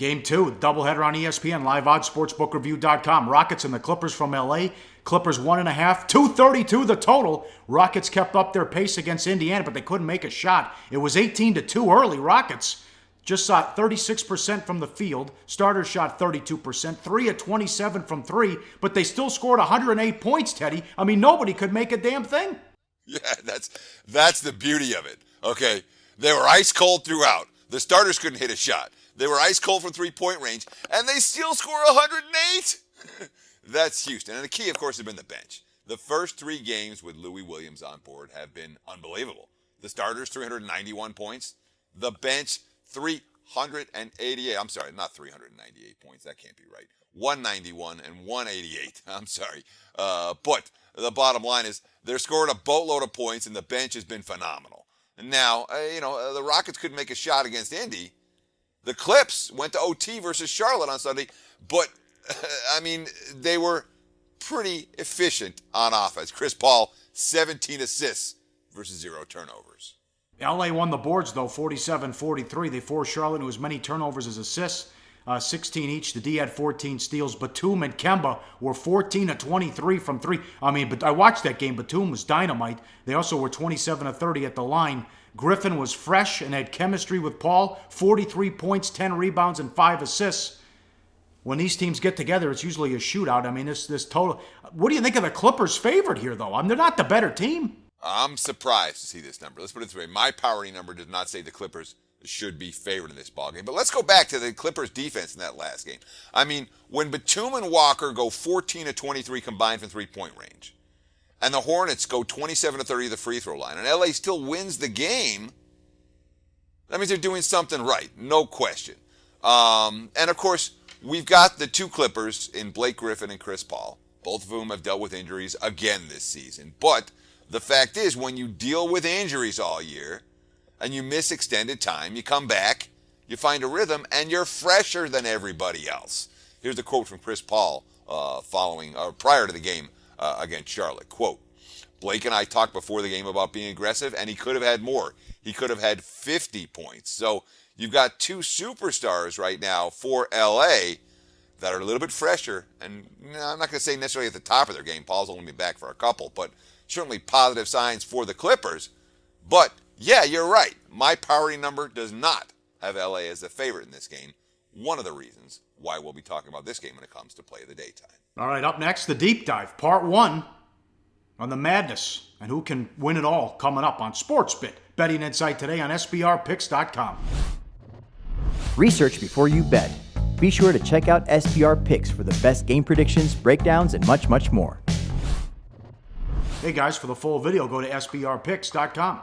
Game 2, doubleheader on ESPN, live odds, sportsbookreview.com. Rockets and the Clippers from LA. Clippers 1.5, 232 the total. Rockets kept up their pace against Indiana, but they couldn't make a shot. It was 18-2 early. Rockets just shot 36% from the field. Starters shot 32%, 3 of 27 from 3, but they still scored 108 points, Teddy. I mean, nobody could make a damn thing. Yeah, that's the beauty of it. Okay, they were ice cold throughout. The starters couldn't hit a shot. They were ice cold from three-point range, and they still score 108. That's Houston. And the key, of course, has been the bench. The first 3 games with Louie Williams on board have been unbelievable. The starters, 391 points. The bench, 388. I'm sorry, not 398 points. That can't be right. 191 and 188. I'm sorry. But the bottom line is they're scoring a boatload of points, and the bench has been phenomenal. And now, the Rockets couldn't make a shot against Indy. The Clips went to OT versus Charlotte on Sunday, but, they were pretty efficient on offense. Chris Paul, 17 assists versus 0 turnovers. LA won the boards, though, 47-43. They forced Charlotte into as many turnovers as assists, 16 each. The D had 14 steals. Batum and Kemba were 14 of 23 from 3. But I watched that game. Batum was dynamite. They also were 27 of 30 at the line. Griffin was fresh and had chemistry with Paul. 43 points, 10 rebounds, and 5 assists. When these teams get together, it's usually a shootout. This total. What do you think of the Clippers' favorite here, though? They're not the better team. I'm surprised to see this number. Let's put it this way. My power number does not say the Clippers should be favored in this ballgame. But let's go back to the Clippers' defense in that last game. When Batum and Walker go 14 of 23 combined from three-point range, and the Hornets go 27 of 30 to the free throw line, and LA still wins the game, that means they're doing something right, no question. And of course, we've got the 2 Clippers in Blake Griffin and Chris Paul, both of whom have dealt with injuries again this season. But the fact is, when you deal with injuries all year and you miss extended time, you come back, you find a rhythm, and you're fresher than everybody else. Here's a quote from Chris Paul prior to the game against Charlotte. Quote, Blake and I talked before the game about being aggressive, and he could have had more. He could have had 50 points. So you've got 2 superstars right now for LA that are a little bit fresher, and I'm not going to say necessarily at the top of their game. Paul's only been back for a couple, but certainly positive signs for the Clippers. But, yeah, you're right. My power number does not have LA as a favorite in this game. One of the reasons why we'll be talking about this game when it comes to play of the daytime. All right, up next, the deep dive, part 1 on the madness and who can win it all coming up on Sportsbook. Betting insight today on SBRpicks.com. Research before you bet. Be sure to check out SBR Picks for the best game predictions, breakdowns, and much, much more. Hey guys, for the full video, go to SBRpicks.com.